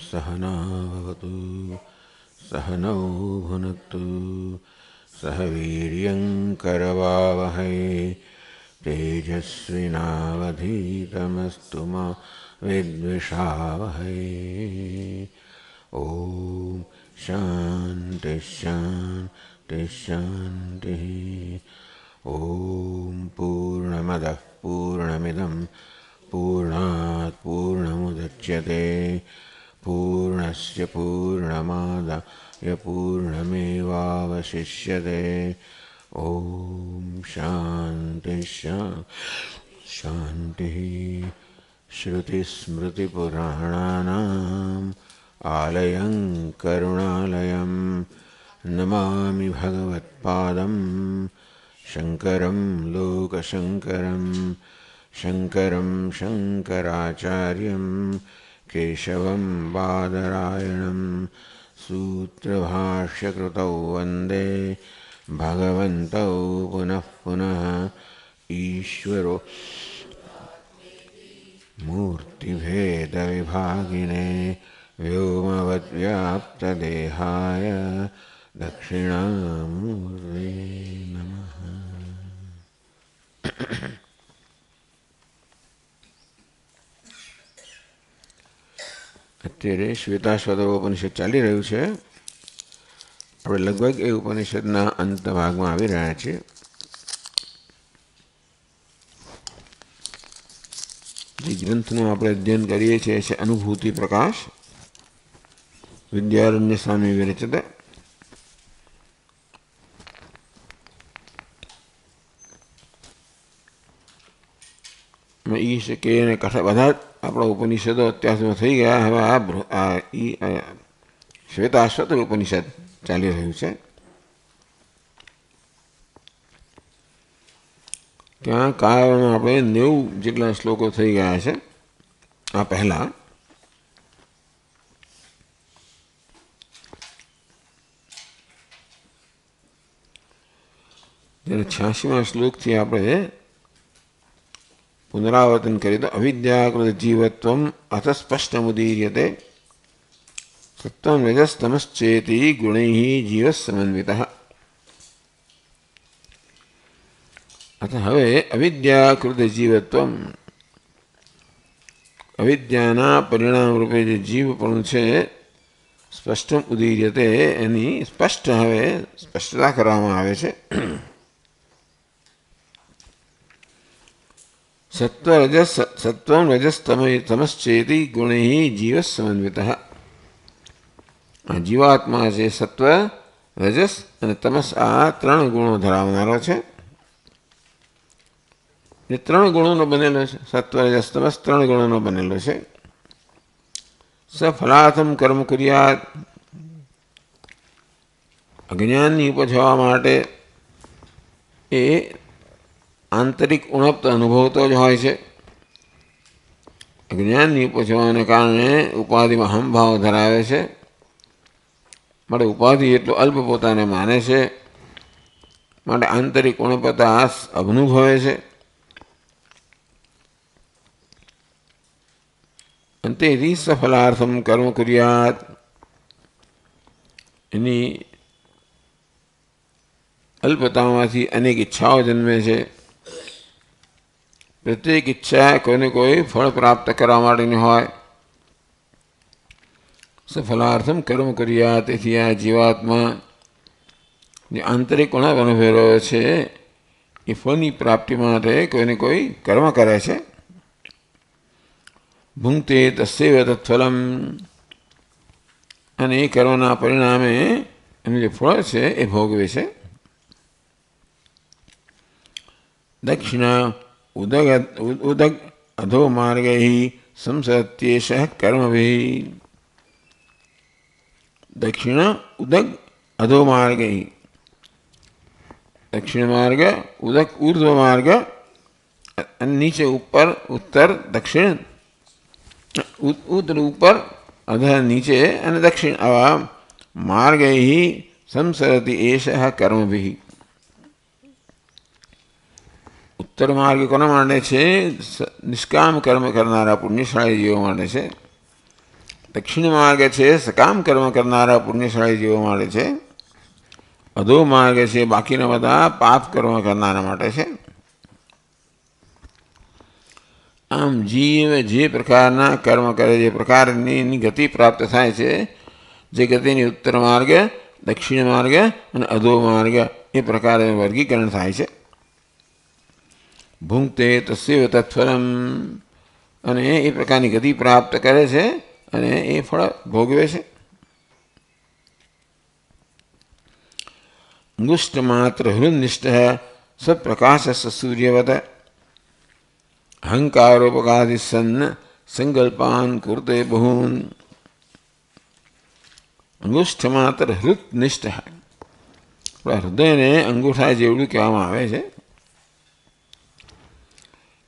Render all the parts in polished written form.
सहनावतु सहनौ भुनक्तु सह वीर्यङ्करवावहै तेजस्विनावधीतमस्तु मा विद्विषावहै। ॐ शान्ति शान्ति शान्तिः। ॐ पूर्णमदः पूर्णमिदं पूर्णात् पूर्णमुदच्यते पूर्णस्य पूर्णमादाय पूर्णमेवावशिष्यते। ॐ शान्ति शान्तिः। श्रुतिस्मृतिपुराणानाम् आलयं करुणालयं नमामि भगवत्पादं शङ्करं लोकशङ्करं शङ्करं शङ्कराचार्यं केशवं बादरायणं सूत्रभाष्यकृतौ वन्दे भगवन्तौ पुनः पुनः। ईश्वरो मूर्तिभेदविभागिने व्योमवद्व्याप्तदेहाय दक्षिणामूर्ते नमः। અત્યારે શ્વેતાશ્વતર ઉપનિષદ ચાલી રહ્યું છે. આપણે લગભગ એ ઉપનિષદના અંત ભાગમાં આવી રહ્યા છીએ. જે ગ્રંથનું આપણે અધ્યયન કરીએ છીએ છે અનુભૂતિ પ્રકાશ, વિદ્યારણ્ય સ્વામી વિરચિત. એ છે કે એને બધા આપણા ઉપનિષદો અત્યાર સુધી થઈ ગયા. હવે આ શ્વેતાશ્વતર ઉપનિષદ ચાલી રહ્યું છે. ત્યાં કાળમાં આપણે 90 જેટલા શ્લોકો થઈ ગયા છે. આ પહેલા જ્યારે 86મા શ્લોકથી આપણે પુનરાવર્તન કરીએ તો અવિદ્યાકૃત જીવત્વમ અથ સ્પષ્ટમુદીર્યતે સત્વં રજಸ್ತમશ્ચેતિ ગુણૈઃ જીવ સમન્વિતઃ. અથ હવે અવિદ્યાકૃત જીવત્વમ, અવિદ્યાના પરિણામ રૂપે જે જીવપણું છે, સ્પષ્ટમ ઉદીર્યતે એની સ્પષ્ટ હવે સ્પષ્ટતા કરવામાં આવે છે. સત્વં રજસ્તમશ્ચેતિ ગુણૈઃ જીવ સમન્વિતઃ. આ જીવાત્મા છે સત્વ, રજસ અને તમસ, આ 3 ગુણો ધરાવનારો છે. એ 3 ગુણોનો બનેલો છે. સત્વ રજસ તમસ 3 ગુણોનો બનેલો છે. સફલાથમ કર્મ કુર્યાત, અજ્ઞાનની ઉપજવા માટે એ આંતરિક ઉણપ અનુભવતો જ હોય છે. અજ્ઞાનની ઉપજવાને કારણે ઉપાધિમાં અહંભાવ ધરાવે છે. માટે ઉપાધિ એટલો અલ્પ પોતાને માને છે. માટે આંતરિક ઉણપતા અનુભવે છે. અંતેથી સફલાર્થમ કર્મ કુર્યાત, એની અલ્પતામાંથી અનેક ઈચ્છાઓ જન્મે છે. પ્રત્યેક ઈચ્છા કોઈને કોઈ ફળ પ્રાપ્ત કરવા માટેની હોય. સફલાર્થમ કર્મ કુર્યાત, તેથી આ જીવાત્મા જે આંતરિક ઉણપ અનુભવી રહ્યો છે એ ફળની પ્રાપ્તિ માટે કોઈને કોઈ કર્મ કરે છે. ભુંક્તે તસ્યૈવ તત્ફલમ, અને એ કર્મના પરિણામે એનું જે ફળ છે એ ભોગવે છે. દક્ષિણા ઉદગ અધો માર્ગૈઃ સંસત્યેષઃ કર્મભિઃ. દક્ષિણ ઉદગ અધો માર્ગૈઃ, દક્ષિણ માર્ગ, ઉદક ઉર્ધ્વ માર્ગ, અને નીચે ઉપર, ઉત્તર દક્ષિણ, ઉત્તર ઉપર, અધ નીચે અને દક્ષિણ, આવા માર્ગૈઃ સંસરતિ એષઃ કર્મભિઃ. ઉત્તર માર્ગ કોના માટે છે? નિષ્કામ કર્મ કરનારા પુણ્યશાળી જીવો માટે છે. દક્ષિણ માર્ગ છે સકામ કર્મ કરનારા પુણ્યશાળી જીવો માટે છે. અધો માર્ગ છે બાકીના બધા પાપ કર્મ કરનારા માટે છે. આમ જીવ જે પ્રકારના કર્મ કરે, જે પ્રકારની એની ગતિ પ્રાપ્ત થાય છે, જે ગતિની ઉત્તર માર્ગ, દક્ષિણ માર્ગ અને અધો માર્ગ એ પ્રકારે વર્ગીકરણ થાય છે. ભૂંગતે તસ્યૈવ તત્ફલમ, અને એ પ્રકારની ગતિ પ્રાપ્ત કરે છે અને એ ફળ ભોગવે છે. અંગુષ્ઠ માત્ર હૃન્નિષ્ઠ સ્વપ્રકાશ સૂર્યવત અહંકારોપગાદિ સન્ન સંકલ્પાન કુર્તે બહૂન. અંગુષ્ઠ માત્ર હૃદનિષ્ઠ, હૃદયને અંગૂઠા જેવડું કહેવામાં આવે છે.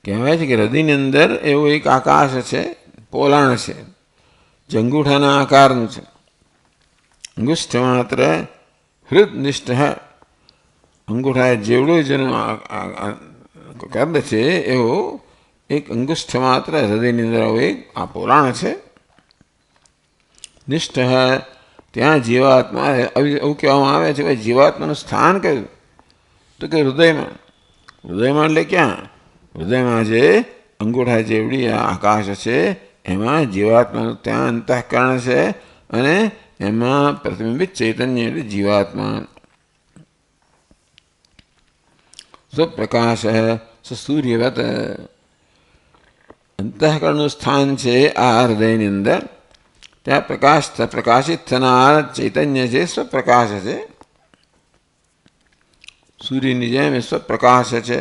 કહેવાય છે કે હૃદયની અંદર એવું એક આકાશ છે, પોલાણ છે, જે અંગૂઠાના આકારનું છે. અંગુષ્ઠ માત્ર હૃદનિષ્ઠ, અંગૂઠા જેવડું જેનું કદ છે એવું એક અંગુષ્ઠ માત્ર હૃદયની અંદર એક આ પોલાણ છે. નિષ્ઠ, ત્યાં જીવાત્મા, એવું કહેવામાં આવે છે ભાઈ જીવાત્માનું સ્થાન કયું, તો કે હૃદયમાં. હૃદયમાં એટલે ક્યાં? હૃદયમાં જે અંગૂઠા જેવડી આકાશ છે એમાં જીવાત્માનું ત્યાં અંતઃકરણ છે અને એમાં પ્રતિબિંબિત ચૈતન્ય એટલે જીવાત્મા. સ્વપ્રકાશ સૂર્યવત, અંતઃકરણનું સ્થાન છે આ હૃદયની અંદર. ત્યાં પ્રકાશિત થનાર ચૈતન્ય છે, સ્વપ્રકાશ છે. સૂર્યની જેમ સ્વપ્રકાશ છે.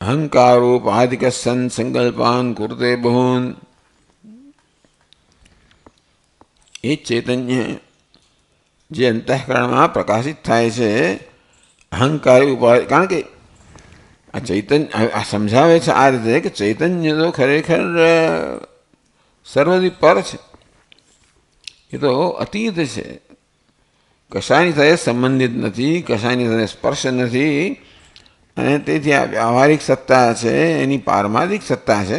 અહંકારોપાધિક સન સંકલ્પાન કુર્તે બહૂન, એ ચૈતન્ય જે અંતઃકરણમાં પ્રકાશિત થાય છે અહંકારી ઉપાધિ. કારણ કે આ ચૈતન્ય આ સમજાવે છે આ રીતે કે ચૈતન્ય તો ખરેખર સર્વથી પર છે, એ તો અતીત છે, કશાની સાથે સંબંધિત નથી, કશાની સાથે સ્પર્શ નથી, અને તેથી આ વ્યવહારિક સત્તા છે એની પારમાર્થિક સત્તા છે.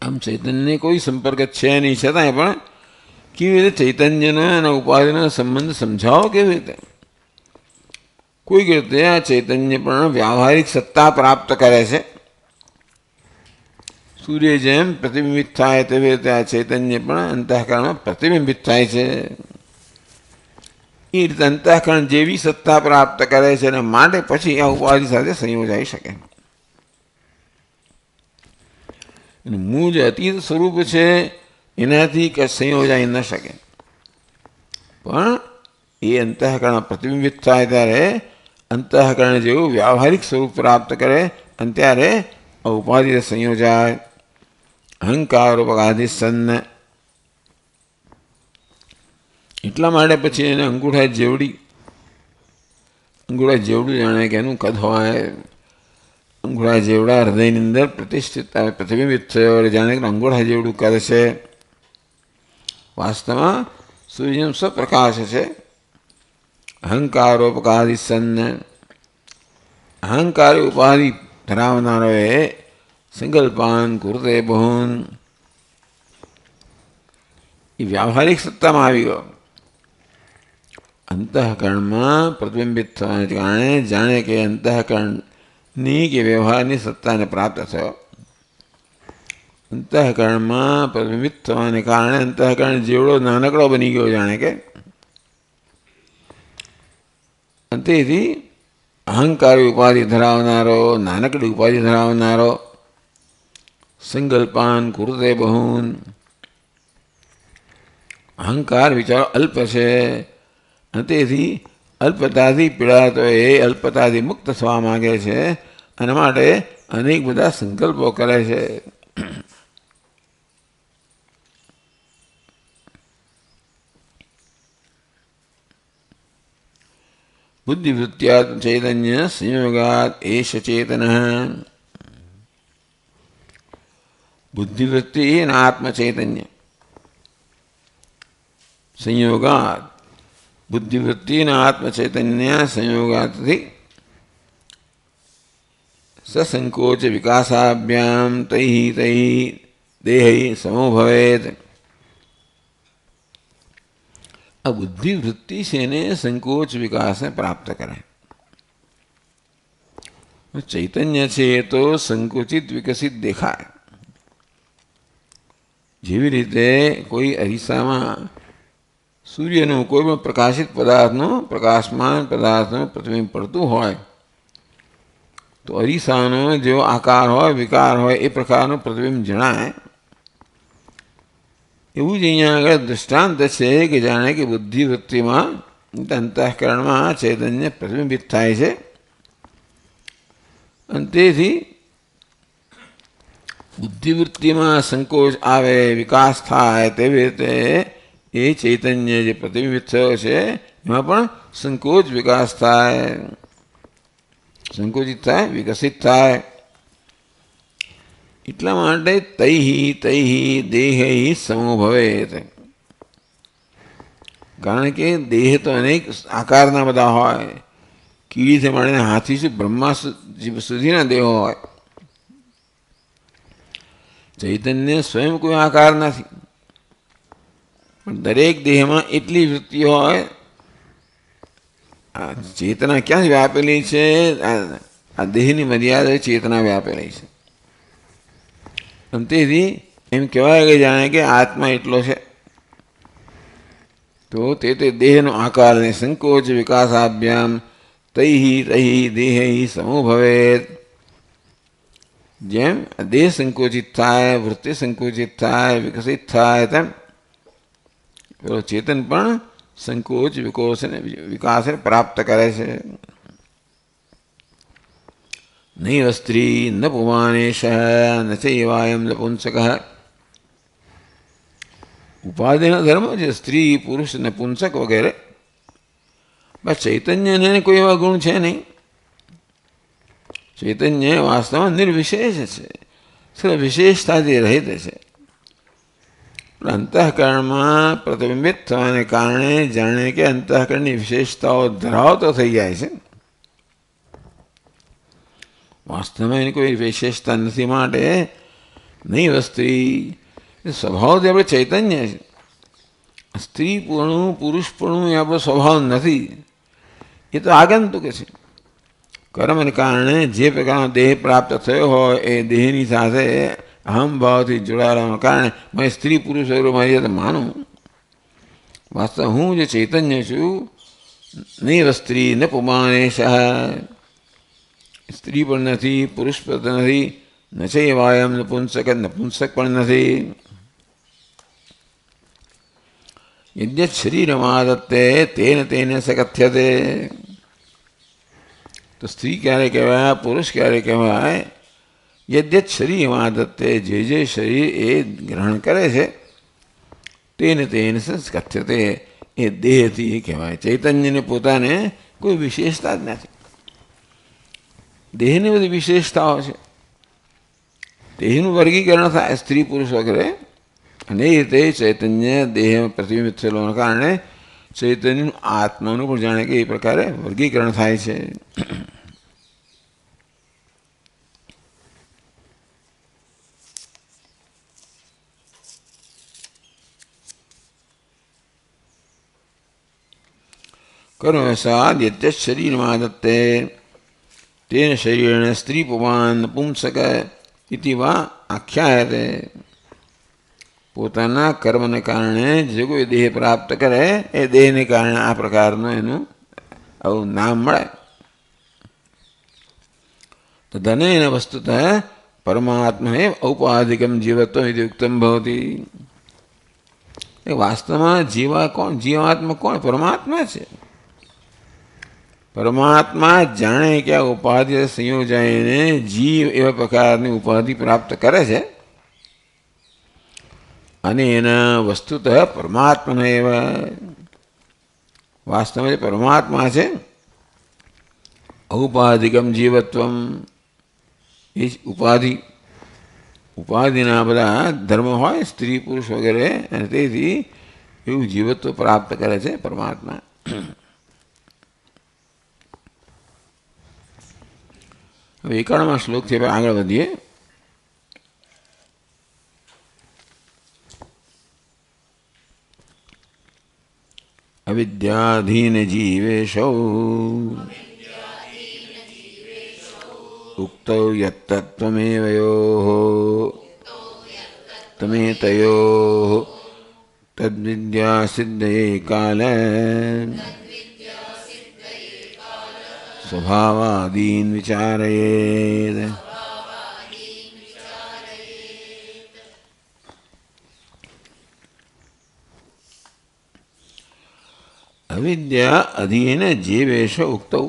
આમ ચૈતન્યને કોઈ સંપર્ક છે નહીં, છતાંય પણ કેવી રીતે ચૈતન્યનો અને ઉપાધિનો સંબંધ સમજાવો, કેવી રીતે? કોઈક રીતે આ ચૈતન્ય પણ વ્યવહારિક સત્તા પ્રાપ્ત કરે છે. સૂર્ય જેમ પ્રતિબિંબિત થાય તેવી રીતે આ ચૈતન્ય પણ અંતઃકરણમાં પ્રતિબિંબિત થાય છે. એ રીતે અંતઃકરણ જેવી સત્તા પ્રાપ્ત કરે છે અને માટે પછી આ ઉપાધિ સાથે સંયોજાઈ શકે. મૂળ જે અતીત સ્વરૂપ છે એનાથી સંયોજાઈ ન શકે, પણ એ અંતઃકરણ પ્રતિબિંબિત થાય ત્યારે અંતઃકરણ જેવું વ્યવહારિક સ્વરૂપ પ્રાપ્ત કરે અને ત્યારે ઉપાધિ સંયોજાય. અહંકારોપગાદિ સન્ન, એટલા માટે પછી એને અંગૂઠા જેવડું જાણે કે એનું કદ હોય, અંગૂઠા જેવડા હૃદયની અંદર પ્રતિષ્ઠિત પ્રતિબિંબિત થયો જાણે કે અંગૂઠા જેવડું કદ છે. વાસ્તવમાં સૂર્ય સ્વપ્રકાશ છે. અહંકારોપગાદિ સન્ન, અહંકારી ઉપાધિ ધરાવનારોએ સંકલ્પાન કુર્તે બહૂન, એ વ્યવહારિક સત્તામાં આવી ગયો. અંતઃકરણમાં પ્રતિબિંબિત થવાને કારણે જાણે કે અંતઃકરણની કે વ્યવહારની સત્તાને પ્રાપ્ત થયો. અંતઃકરણમાં પ્રતિબિંબિત થવાને કારણે અંતઃકરણ જેવડો નાનકડો બની ગયો જાણે કે. તેથી અહંકારી ઉપાધિ ધરાવનારો, નાનકડી ઉપાધિ ધરાવનારો સંકલ્પાન કુર્તે બહૂન, અહંકાર વિચારો અલ્પ છે અને તેથી અલ્પતાથી પીડાતો એ અલ્પતાથી મુક્ત થવા માગે છે અને માટે અનેક બધા સંકલ્પો કરે છે. બુદ્ધિવૃત્ત્યાત્મ ચૈતન્ય સંયોગાત એષ ચેતન, બુદ્ધિવૃત્તિ અને આત્મચૈતન્ય સંયોગાત, બુદ્ધિવૃત્તિ અને આત્મચૈતન્ય સંયોગાતથી સસંકોચ વિકાસાભ્યામ તૈ દેહૈ સમો ભવેત. આ બુદ્ધિ વૃત્તિ છે ને સંકોચ વિકાસને પ્રાપ્ત કરે. ચૈતન્ય છે એ તો સંકુચિત વિકસિત દેખાય. જેવી રીતે કોઈ અરીસામાં સૂર્યનું કોઈ પણ પ્રકાશિત પદાર્થનું પ્રકાશમાન પદાર્થનું પ્રતિબિંબ પડતું હોય તો અરીસાનો જેવો આકાર હોય વિકાર હોય એ પ્રકારનું પ્રતિબિંબ જણાય. એવું જ અહીંયા આગળ દૃષ્ટાંત છે કે જાણે કે બુદ્ધિવૃત્તિમાં અંતઃકરણમાં ચૈતન્ય પ્રતિબિંબિત થાય છે અને તેથી બુદ્ધિવૃત્તિમાં સંકોચ આવે વિકાસ થાય તેવી રીતે એ ચૈતન્ય જે પ્રતિબિંબિત થયો છે એમાં પણ સંકોચ વિકાસ થાય, સંકોચિત થાય, વિકસિત થાય. એટલા માટે તૈ દેહ સમો ભવેત. કારણ કે દેહ તો અનેક આકારના બધા હોય. કીડીથી માંડીને હાથી સુધી બ્રહ્મા સુધીના દેહો હોય. ચૈતન્ય સ્વયં કોઈ આકાર નથી, પણ દરેક દેહમાં એટલી વૃત્તિ હોય. આ ચેતના ક્યાં વ્યાપેલી છે? આ દેહની મર્યાદા ચેતના વ્યાપેલી છે. અને તેથી એમ કહેવાય કે જાણે કે આત્મા એટલો છે તો તે દેહનો આકાર ને સંકોચ વિકાસાભ્યામ તૈ દેહ સમો ભવેત. જેમ દેહ સંકોચિત થાય, વૃત્તિ સંકોચિત થાય, વિકસિત થાય, તેમ પેલો ચેતન પણ સંકોચ વિકાસને પ્રાપ્ત કરે છે. નૈવ સ્ત્રી ન પુમાનેશ ન ચૈવાયમ નપુંસક. ઉપાધિના ધર્મ છે સ્ત્રી પુરુષ નપુંસક વગેરે. બસ ચૈતન્યને કોઈ એવા ગુણ છે નહીં. ચૈતન્ય વાસ્તવમાં નિર્વિશેષ છે, સિર્ફ વિશેષતાથી રહિત છે. અંતઃકરણમાં પ્રતિબિંબિત થવાને કારણે જાણે કે અંતઃકરણની વિશેષતાઓ ધરાવતો થઈ જાય છે. વાસ્તવમાં એની કોઈ વિશેષતા નથી. માટે નહીં સ્ત્રી સ્વભાવથી આપણે ચૈતન્ય છે. સ્ત્રીપણું પુરુષપણું એ આપણો સ્વભાવ નથી, એ તો આગંતુક છે. કર્મને કારણે જે પ્રકારનો દેહ પ્રાપ્ત થયો હોય એ દેહની સાથે અહમભાવથી જોડાયેલાના કારણે મેં સ્ત્રી પુરુષ વગેરે મારી સાથે માનું. વાસ્તવ હું જે ચૈતન્ય છું. નૈવ સ્ત્રી ન પુમાનેશ. સ્ત્રી પણ નથી, પુરુષ પણ નથી, ન ચૈવાયમ નપુંસક પણ નથી. યદ્યત શરીરમાદત્તે તેન સ કથ્યતે. તો સ્ત્રી ક્યારે કહેવાય, પુરુષ ક્યારે કહેવાય? યદ્યત શરીરમાદત્તે, જે શરીર એ ગ્રહણ કરે છે, તેન સ કથ્યતે, એ દેહથી કહેવાય. ચૈતન્યને પોતાને કોઈ વિશેષતા જ નથી. દેહની બધી વિશેષતાઓ છે. દેહનું વર્ગીકરણ થાય સ્ત્રી પુરુષ વગેરે, અને એ રીતે ચૈતન્ય દેહમાં પ્રતિબિંબિત થયેલોના કારણે ચૈતન્યનું આત્માનું પણ જાણે કે એ પ્રકારે વર્ગીકરણ થાય છે. કર્મવશાદ યદ્યત શરીરમાદત્તે તેન શરીરેણ સ્ત્રી પુમાન પુંસક ઇતિ વા આખ્યાયતે. પોતાના કર્મને કારણે જે કોઈ દેહ પ્રાપ્ત કરે એ દેહને કારણે આ પ્રકારનું એનું આવું નામ મળે. તદનેન વસ્તુતઃ પરમાત્મા ઔપાધિકમ જીવત્વમ ઇતિ ઉક્તમ ભવતી. એ વાસ્તવમાં જીવાત્મા કોણ? પરમાત્મા છે. પરમાત્મા જાણે કે આ ઉપાધિ સંયોજાઈને જીવ એવા પ્રકારની ઉપાધિ પ્રાપ્ત કરે છે, અને એના વસ્તુતઃ પરમાત્મા એવા વાસ્તવમાં જે પરમાત્મા છે. ઔપાધિકમ જીવત્વમ, એ ઉપાધિના બધા ધર્મ હોય સ્ત્રી પુરુષ વગેરે, અને તેથી એવું જીવત્વ પ્રાપ્ત કરે છે પરમાત્મા. હવે 51મા શ્લોકથી આગળ વધીએ. અવિદ્યાધીન જીવેશૌ ઉક્તૌ યત્તત્વમેવયોઃ તમેતયોઃ તદ્વિદ્યા સિદ્ધયે કાલે સ્વભાવાદીન વિચારયેત. અવિદ્યા અધીન જીવેશ ઉક્તૌ.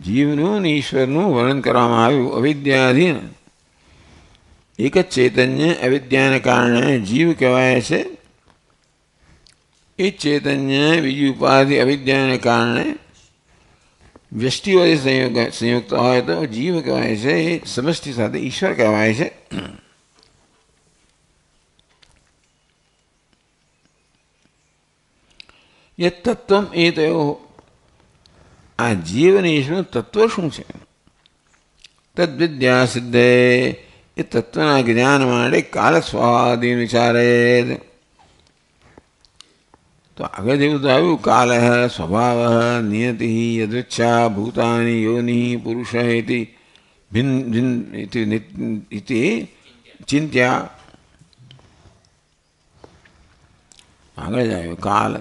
જીવનું અને ઈશ્વરનું વર્ણન કરવામાં આવ્યું. અવિદ્યાધીન એક જ ચૈતન્ય અવિદ્યાને કારણે જીવ કહેવાય છે. એ ચૈતન્ય બીજી ઉપાધિ અવિદ્યાને કારણે વ્યષ્ટિઓથી સંયુક્ત હોય તો જીવ કહેવાય છે. એ સમષ્ટિ સાથે ઈશ્વર કહેવાય છે. એ તત્વ એ તયો. આ જીવ અને ઈશ્વરનું તત્વ શું છે? તદ્વિદ્યા સિદ્ધે. એ તત્વના જ્ઞાન માટે કાલ સ્વાધીન વિચારે. તો આગળ જેવું તો આવ્યું કાલ સ્વભાવ નિયતિ યદૃચ્છા ભૂતાની યોનિ પુરુષ ઇતિ ચિંત્યા. આગળ જ આવ્યું કાલ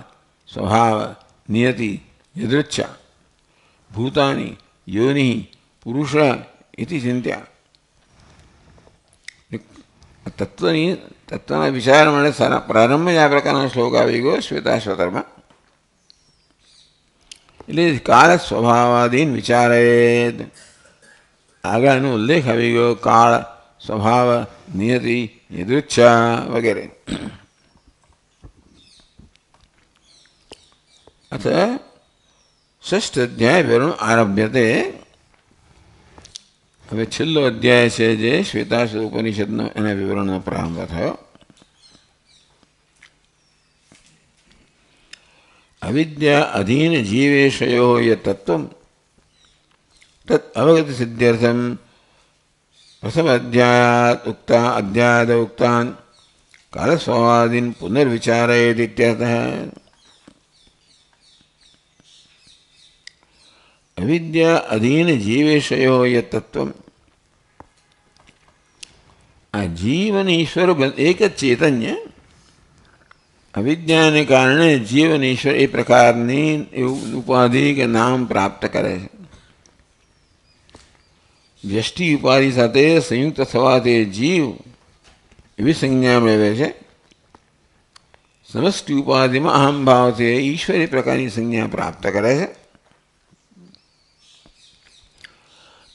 સ્વભાવ નિયતિ યદૃચ્છા ભૂતાની યોનિ પુરુષ ઇતિ ચિંત્યા. તત્વના વિચાર માટે સારા પ્રારંભ જ આ પ્રકારનો શ્લોક આવી ગયો શ્વેતાશ્વતરમાં. એટલે કાળ સ્વભાવાદીન વિચારેત. આગળનો ઉલ્લેખ આવી ગયો કાળ સ્વભાવ નિયતિ યદૃચ્છા વગેરે. અથ ષષ્ઠ અધ્યાય વિવરણ આરભ્યતે. હવે છેલ્લો અધ્યાય છે જે શ્વેતાશ્વત ઉપનિષદનો એના વિવરણનો પ્રારંભ થયો. અવિદ્યા અધીન જીવેશયો યત તત્વમ તત અવગતિ સિદ્ધ્યર્થમ પ્રથમ અધ્યાયાદ ઉક્તાન કાલસ્વભાવાદીન પુનર્વિચારયેત ઇત્યર્થઃ. અવિદ્યા અધીન જીવેશયો યત તત્વમ. આ જીવ અને ઈશ્વર એક જ ચૈતન્ય. અવિદ્યાને કારણે જીવ અને ઈશ્વર એ પ્રકારની ઉપાધિ કે નામ પ્રાપ્ત કરે છે. વ્યષ્ટિ ઉપાધિ સાથે સંયુક્ત થવાથી જીવ એવી સંજ્ઞા મેળવે છે. સમષ્ટિ ઉપાધિમાં અહમ ભાવથી ઈશ્વર એ પ્રકારની સંજ્ઞા પ્રાપ્ત કરે છે.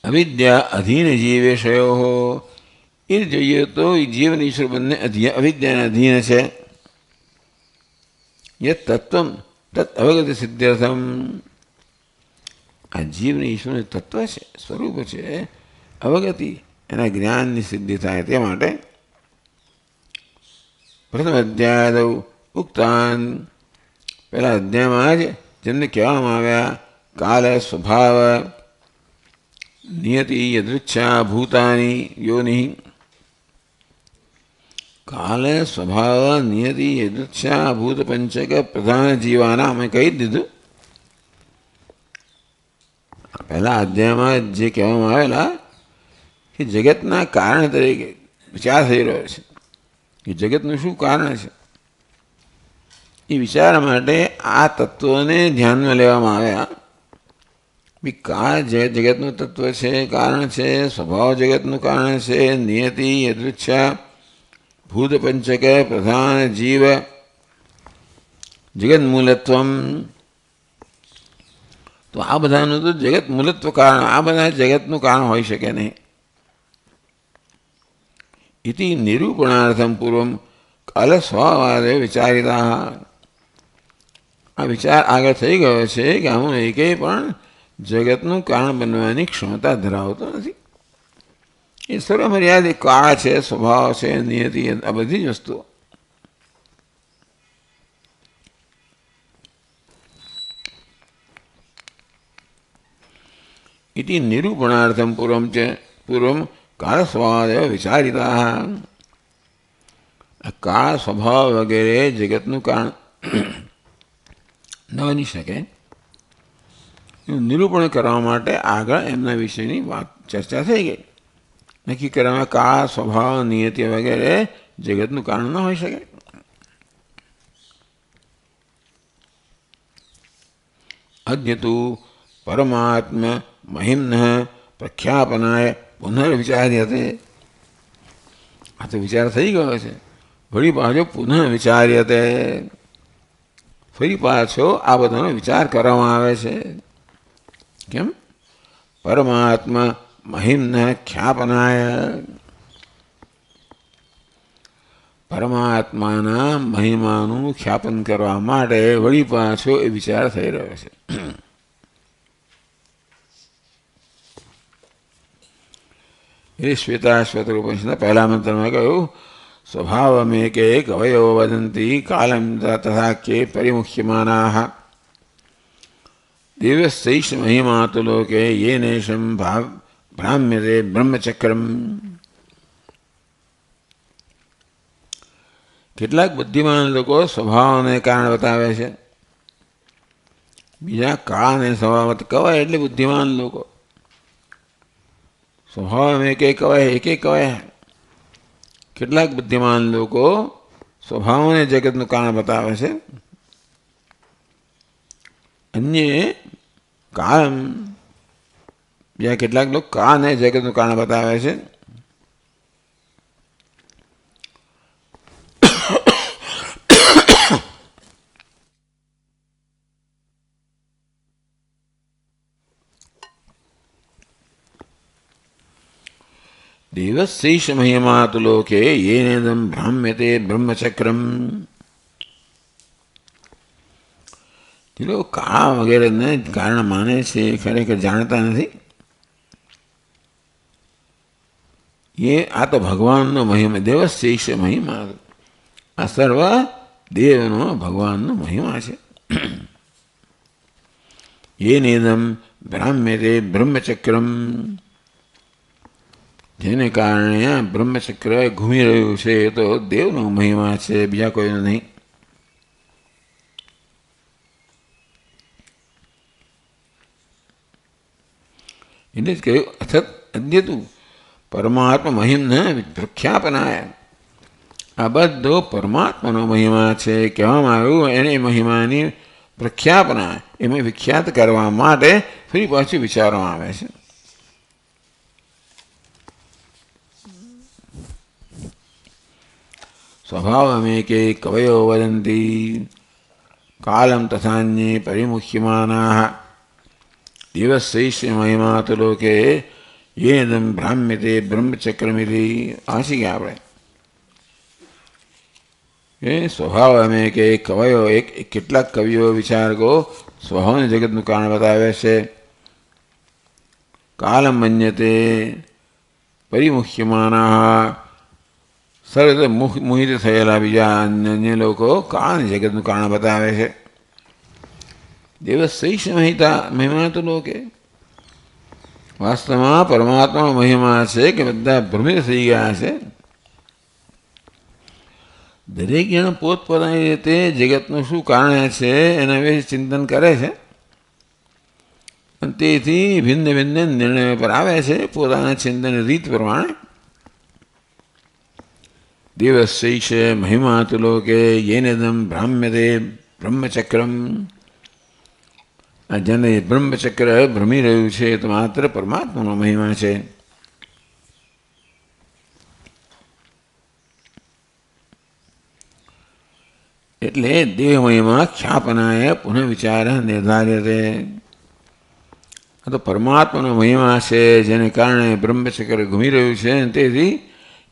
અવિદ્યા અધીન જીવેશયો. એ જોઈએ તો જીવ અને ઈશ્વર બંને અવિદ્યાના અધીન છે. યત તત્વમ તત અવગતિ સિદ્ધ્યર્થમ. આ જીવ અને ઈશ્વરનું તત્વ છે, સ્વરૂપ છે. અવગતિ એના જ્ઞાનની સિદ્ધિ થાય તે માટે પ્રથમ અધ્યાય ઉક્તાન પહેલા અધ્યાયમાં જ જેમને કહેવામાં આવ્યા કાલ સ્વભાવ નિયતિ યદૃચ્છા ભૂતાની યોનિ. કાલ સ્વભાવ નિયતિ યદૃચ્છા ભૂત પંચક પ્રધાન જીવાના અમે કહી દીધું. પહેલા અધ્યાયમાં જે કહેવામાં આવેલા કે જગતના કારણ તરીકે વિચાર થઈ રહ્યો છે કે જગતનું શું કારણ છે. એ વિચાર માટે આ તત્વોને ધ્યાનમાં લેવામાં આવ્યા. કા જગતનું તત્વ છે, કારણ છે, સ્વભાવ જગતનું કારણ છે, નિયતિ યદૃચ્છા ભૂત પંચક પ્રધાન જીવ જગત મૂલત્વમ. તો આ બધાનું તો જગત મૂલત્વ કારણ, આ બધા જગતનું કારણ હોઈ શકે નહીં. ઇતિ નિરૂપણાર્થમ પૂર્વમ કાલ સ્વભાવાદે વિચારિતા. આ વિચાર આગળ થઈ ગયો છે કે હું એકેય પણ જગતનું કારણ બનવાની ક્ષમતા ધરાવતો નથી. એ સર્વમર્યાદિત કાળ છે, સ્વભાવ છે, નિયતિ, આ બધી જ વસ્તુઓ. ઇતિ નિરૂપણાર્થમ પૂર્વમ કાળ સ્વભાવ વિચારિતા. કાળ સ્વભાવ વગેરે જગતનું કારણ ન બની શકે. એનું નિરૂપણ કરવા માટે આગળ એમના વિશેની વાત ચર્ચા થઈ ગઈ. નક્કી કરવામાં કાળ, સ્વભાવ, નિયતિ વગેરે જગતનું કારણ ન હોઈ શકે. અદ્યતુ પરમાત્મ મહિમ્ન પ્રખ્યાપનાય પુનર્વિચાર્યતે. આ તો વિચાર થઈ ગયો છે, વળી પાછો પુનઃ વિચાર્યતે, ફરી પાછો આ બધાનો વિચાર કરવામાં આવે છે. કેમ? પરમાત્મા મહિમ્ન ખ્યાપનાય, પરમાત્માના મહિમાનું ખ્યાપન કરવા માટે વળી પાછો એ વિચાર થઈ રહ્યો છે. એ શ્વેતાશ્વત ઉપનિષદના પહેલા મંત્રમાં કહ્યું, સ્વભાવમેકે કવયો વદંતી કાલમ તથા કે પરિમુખ્યમાનાઃ દેવસ્યૈષ મહિમાતુ લોકે યેનેશં ભ્રામ્યતે બ્રહ્મચક્રમ. કેટલાક બુદ્ધિમાન લોકો સ્વભાવને કારણ બતાવે છે, બીજા કાળ અને સ્વભાવ કવાય એટલે બુદ્ધિમાન લોકો. સ્વભાવ એકે કવાય, એકે કવાય. કેટલાક બુદ્ધિમાન લોકો સ્વભાવને જગતનું કારણ બતાવે છે, અન્ય કાળ, બીજા કેટલાક લોકો કાળને જગતનું કારણ બતાવે છે. દેવસ્યૈષ મહિમાતુ લોકે યેનેદં ભ્રામ્યતે બ્રહ્મચક્રમ. જે લોકો કાળ વગેરેને કારણ માને છે ખરેખર જાણતા નથી. એ આ તો ભગવાનનો મહિમા, દેવસ્યૈષ મહિમા, આ સર્વ દેવનો ભગવાનનો મહિમા છે. યેનેદં ભ્રામ્યતે બ્રહ્મચક્રમ, જેને કારણે આ બ્રહ્મચક્ર ઘૂમી રહ્યું છે એ તો દેવનો મહિમા છે, બીજા કોઈનો નહીં. એટલે જ કહ્યું અથત અદ્યતુ પરમાત્મા મહિમ્ન પ્રખ્યાપનાય. આ બધો પરમાત્માનો મહિમા છે કહેવામાં આવ્યું. એને મહિમાની પ્રખ્યાપના, એમાં વિખ્યાત કરવા માટે ફરી પાછું વિચારવામાં આવે છે. સ્વભાવમેકે કવયો વદંતી કાલમ તથાન્યે પરિમુખ્યમાનાઃ દેવસ્યૈષ મહિમાતુ લોકે યેનદં ભ્રામ્યતે બ્રહ્મચક્રમિતિ. આશી ગયા આપણે એ સ્વભાવમેકે કવયો, એક કેટલાક કવિઓ વિચારકો સ્વભાવને જગતનું કારણ બતાવે છે. કાલમ મન્યતે પરિમુખ્યમાનાઃ, સરળ મોહિત થયેલા બીજા અન્ય લોકો કાળને જગતનું કારણ બતાવે છે. દેવસ્યૈષ મહિમાતુ લોકે, વાસ્તવમાં પરમાત્માનો મહિમા છે કે બધા ભ્રમિત થઈ ગયા છે. દરેક જણ પોતપોતાની રીતે જગતનું શું કારણ છે એના વિશે ચિંતન કરે છે, અને તેથી ભિન્ન ભિન્ન નિર્ણયો પર આવે છે પોતાના ચિંતન રીત પ્રમાણે. દેવસ્યૈષ મહિમાતુ લોકે યેનેદં ભ્રામ્યતે બ્રહ્મચક્રમ. આ જેને બ્રહ્મચક્ર ભ્રમી રહ્યું છે તો માત્ર પરમાત્માનો મહિમા છે. એટલે દેહ મહિમા ખ્યાપનાય પુનઃ વિચાર નિર્ધાર્યતે. આ તો પરમાત્માનો મહિમા છે જેને કારણે બ્રહ્મચક્ર ઘૂમી રહ્યું છે, તેથી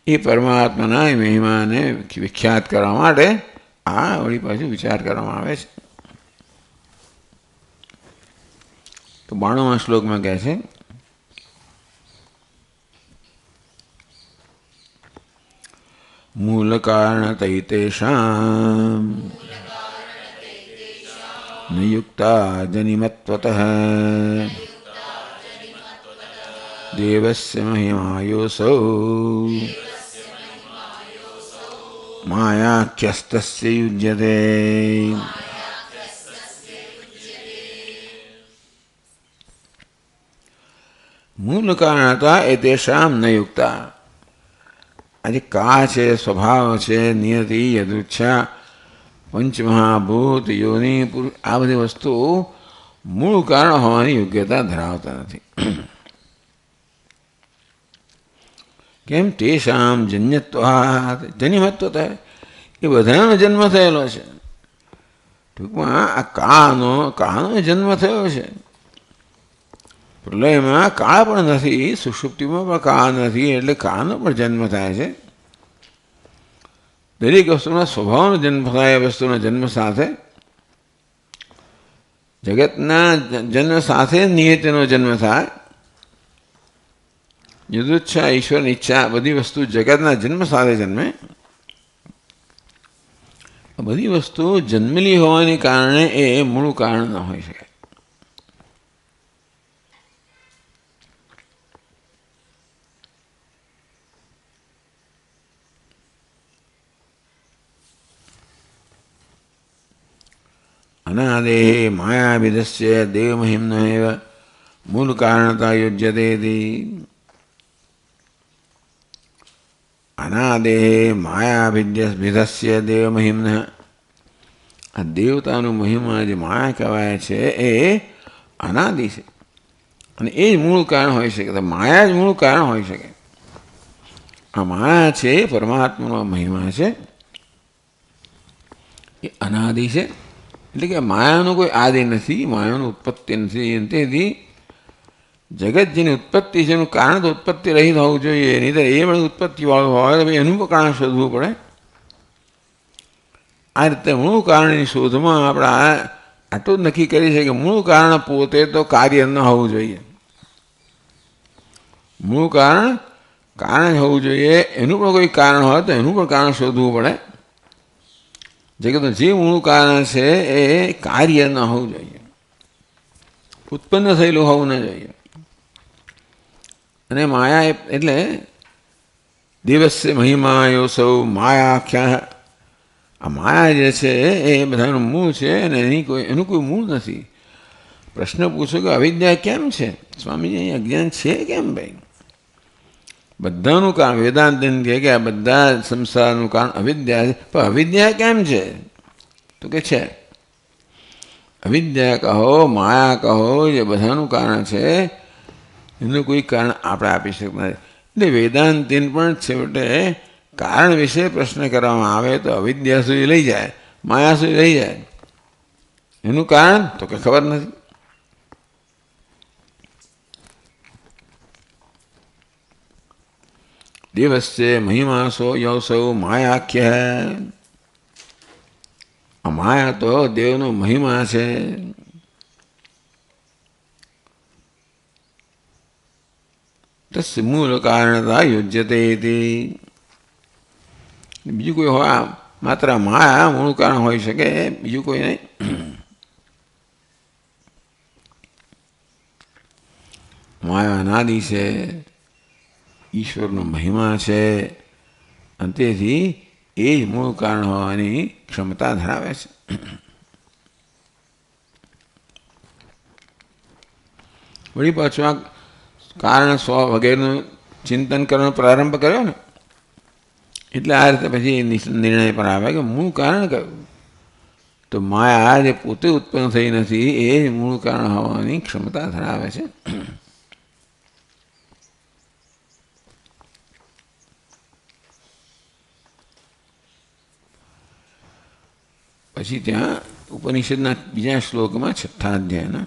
એ પરમાત્માના મહિમાને વિખ્યાત કરવા માટે આ વળી પાછું વિચાર કરવામાં આવે છે. તો 92મા શ્લોકમાં કહે છે, મૂલ કારણ તૈતેષાં નિયુક્તા જનિમત્વતઃ દેવસ્ય મહિમાયોસૌ માયાખ્યસ્તસ્ય યુજ્યતે. મૂળ કારણતા એ તેષામ ન યુક્તા. આજે કા છે, સ્વભાવ છે, નિયતિ, યદુચ્છા, પંચમહાભૂત, યોનિ, પુરુષ, આ બધી વસ્તુઓ મૂળ કારણ હોવાની યોગ્યતા ધરાવતા નથી. કેમ? તેષામ જન્યત્વાત્, જન્યમત્વ થાય, એ બધાનો જન્મ થયેલો છે. ટૂંકમાં આ કાનો જન્મ થયો છે. પ્રલયમાં કાળ પણ નથી, સુષુપ્તિમાં પણ કાળ નથી, એટલે કાળનો પણ જન્મ થાય છે. દરેક વસ્તુના સ્વભાવનો જન્મ થાય. વસ્તુના જન્મ સાથે, જગતના જન્મ સાથે નિયતિનો જન્મ થાય. યદુચ્છા, ઈશ્વરની ઈચ્છા, બધી વસ્તુ જગતના જન્મ સાથે જન્મે. બધી વસ્તુ જન્મેલી હોવાને કારણે એ મૂળ કારણ ન હોઈ શકે. અનાદે માયાભિદસ્ય દેવમહિમ્નો એવ મૂળ કારણતા યુજ્યતે. અનાદે માયાભિદસ્ય દેવમહિમ્ન, આ દેવતાનું મહિમા જે માયા કહેવાય છે એ અનાદિ છે, અને એ જ મૂળ કારણ હોઈ શકે. માયા જ મૂળ કારણ હોઈ શકે. આ માયા છે પરમાત્માનો મહિમા છે, એ અનાદિ છે. એટલે કે માયાનું કોઈ આદિ નથી, માયાનું ઉત્પત્તિ નથી. તેથી જગત જેની ઉત્પત્તિ છે એનું કારણ તો ઉત્પત્તિ રહિત હોવું જોઈએ. નહીં તો એ પણ ઉત્પત્તિવાળું હોય તો એનું પણ કારણ શોધવું પડે. આ રીતે મૂળ કારણની શોધમાં આપણે આટલું જ નક્કી કરી છે કે મૂળ કારણ પોતે તો કાર્ય ન હોવું જોઈએ. મૂળ કારણ હોવું જોઈએ. એનું પણ કોઈ કારણ હોય તો એનું પણ કારણ શોધવું પડે. જગતનું જે મૂળ કારણ છે એ કાર્ય ન હોવું જોઈએ, ઉત્પન્ન થયેલું હોવું ન જોઈએ. અને માયા એટલે દિવસે મહિમા યો સૌ માયાખ્યા. આ માયા જે છે એ બધાનું મૂળ છે, અને એનું કોઈ મૂળ નથી. પ્રશ્ન પૂછો કે અવિદ્યા કેમ છે? સ્વામીજી, અહીં અજ્ઞાન છે કેમ ભાઈ? બધાનું કારણ વેદાંત કહે કે આ બધા સંસારનું કારણ અવિદ્યા છે. પણ અવિદ્યા કેમ છે? તો કે છે અવિદ્યા કહો, માયા કહો, જે બધાનું કારણ છે એનું કોઈ કારણ આપણે આપી શકતા નથી. એટલે વેદાંતિન પણ છેવટે કારણ વિશે પ્રશ્ન કરવામાં આવે તો અવિદ્યા સુધી લઈ જાય, માયા સુધી લઈ જાય. એનું કારણ તો કે ખબર નથી. દિવસે મહિમાસો યૌસૌ માયાખ્ય. આ માયા તો દેવનો મહિમા છે. તસ્ય મૂળ કારણતા યુજ્યતે. બીજું કોઈ હોય, માત્ર માયા મૂળ કારણ હોઈ શકે, બીજું કોઈ નહીં. માયા અનાદિ છે, ઈશ્વરનો મહિમા છે, અને તેથી એ જ મૂળ કારણ હોવાની ક્ષમતા ધરાવે છે. વળી પાછું આ કારણ સ્વ વગેરેનું ચિંતન કરવાનો પ્રારંભ કર્યો ને, એટલે આ રીતે પછી નિર્ણય પર આવે કે મૂળ કારણ કયું? તો માયા જે પોતે ઉત્પન્ન થઈ નથી એ જ મૂળ કારણ હોવાની ક્ષમતા ધરાવે છે. પછી ત્યાં ઉપનિષદના બીજા શ્લોકમાં 6થા અધ્યાયના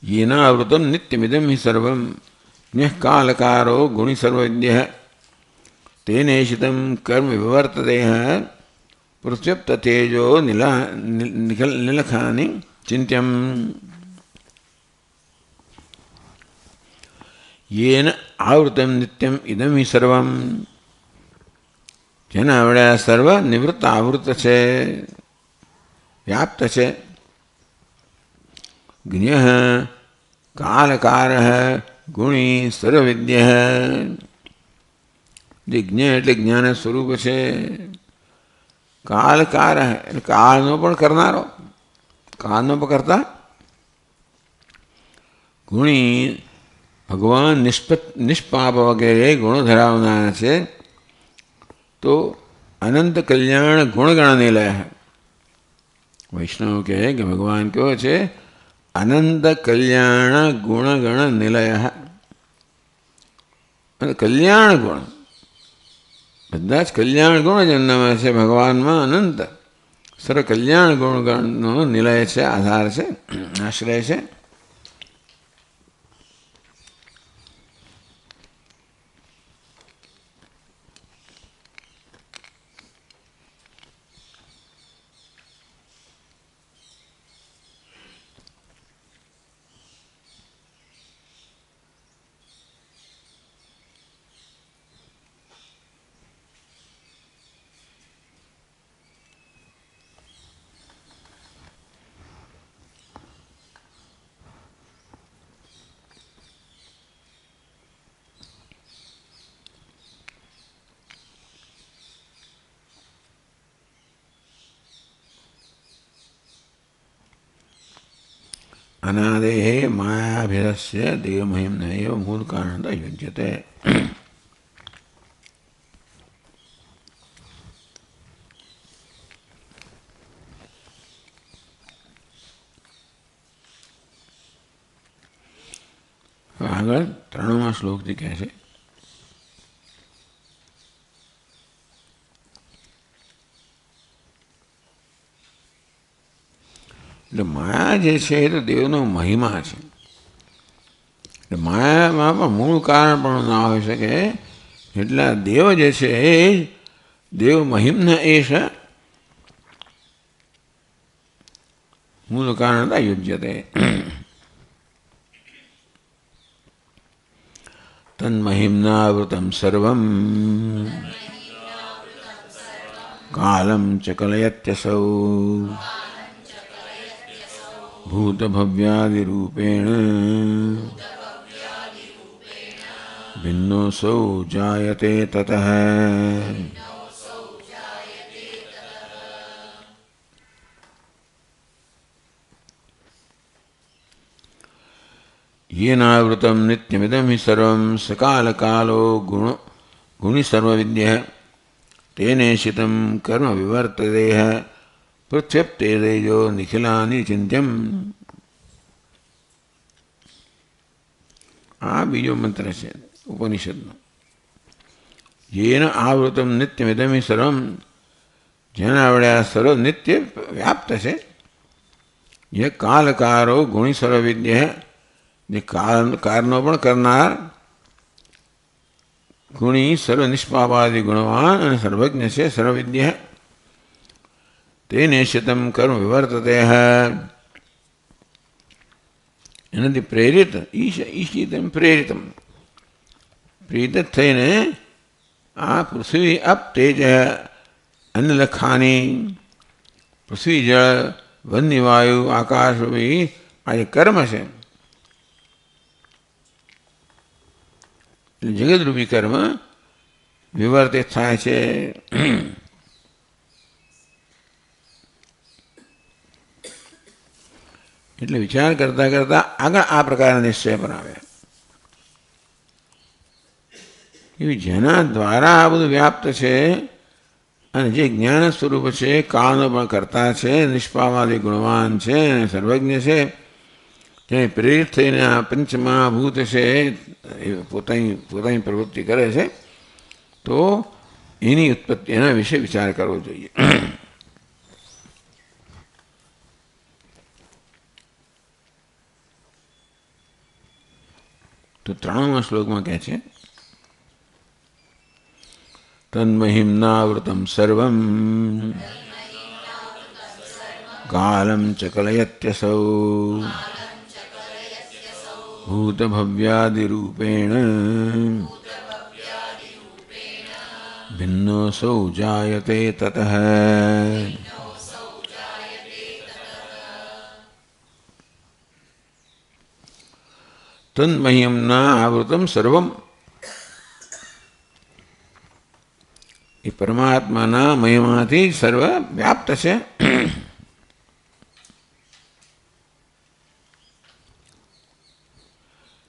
येनावृतं नित्यमिदं हि सर्वं न्यः कालकारो गुणि सर्वविद्यः तेनेशितं कर्म विवर्तते पृथ्व्यप्ततेजो निलखानि चिन्त्यम्. येन आवृतं नित्यम इदं हि सर्वं, જેના વડે આ સર્વ નિવૃત્ત આવૃત છે, વ્યાપ્ત છે. જ્ઞ કાલકાર ગુણી સર્વવિદ્ય. જે જ્ઞ એટલે જ્ઞાન સ્વરૂપ છે. કાલકાર એટલે કાળનો પણ કરનારો, કાળનો પણ કરતા. ગુણી ભગવાન નિષ્પાપ વગેરે ગુણો ધરાવનારા છે. તો અનંત કલ્યાણ ગુણગણ નિલય. વૈષ્ણવ કહે કે ભગવાન કયો છે? અનંત કલ્યાણ ગુણગણ નિલય. અને કલ્યાણ ગુણ બધા જ કલ્યાણ ગુણ જ એમનામાં છે. ભગવાનમાં અનંત સર્વ કલ્યાણ ગુણગણનો નિલય છે, આધાર છે, આશ્રય છે. અનાદેહે માયાભેદસ્ય દેવમહિમ્ન એવ મૂળ કારણ યુજ્યતે. આગળ 3મા શ્લોકથી કહે છે એટલે માયા જે છે એ તો દેવનો મહિમા છે. એટલે માયામાં પણ મૂળ કારણ પણ ના હોઈ શકે. એટલે દેવ જે છે એ દેવ મહિમ્ન એશ મૂળ કારણ યુજ્યતે. તન્મહિમ્નાવૃતમ સર્વમ કાલમ ચ કલયત્યસૌ ભૂતભવ્યાદિરૂપેણ ભિન્નોऽસૌ જાયતે તતઃ. येनावृतं नित्यमिदं हि सर्वं सकालकालो गुणि सर्वविद्यः तेनेशितं कर्म विवर्ततेह પૃથ્વ્યપ્તેજો નિખિલાની ચિંત્યમ. આ બીજો મંત્ર છે ઉપનિષદનો. જેન આવૃતમ નિત્યમિદમ સર્વમ, જેના વડે આ સર્વ નિત્ય વ્યાપ્ત છે. જે કાલકારો ગુણી સર્વવિદ્ય, જે કારનો પણ કરનાર, ગુણી સર્વ નિષ્પાપાદિ ગુણવાન અને સર્વજ્ઞ છે સર્વવિદ્ય. તેને શતમ કર્મ વિવર્તતે. એનાથી પ્રેરિત ઈશિતમ પ્રેરિતમ પ્રેરિત થઈને આ પૃથ્વી અપ તેજ અન્નલખાની પૃથ્વી જળ વન્ય વાયુ આકાશ રૂપી આ જે કર્મ છે જગતરૂપી કર્મ વિવર્તિત થાય છે. એટલે વિચાર કરતા કરતા આગળ આ પ્રકારના નિશ્ચય પર આવ્યા કે જેના દ્વારા આ બધું વ્યાપ્ત છે અને જે જ્ઞાન સ્વરૂપ છે, કાળનો પણ કરતા છે, નિષ્પાવાદી ગુણવાન છે, સર્વજ્ઞ છે, જે પ્રેરિત થઈને આ પંચમહાભૂત છે એ પોતાની પ્રવૃત્તિ કરે છે, તો એની ઉત્પત્તિ એના વિશે વિચાર કરવો જોઈએ. તો 3મા શ્લોકમાં કહે છે તન્મહિમ્નાવૃતમ સર્વમ કાલમ ચ કલયત્યસૌ ભૂતભવ્યાદિરૂપેણ ભિન્નોऽસૌ જાયતે તતઃ. તન્મહિમના આવૃતમ સર્વમ. એ પરમાત્માના મહિમાથી સર્વ વ્યાપ્ત છે.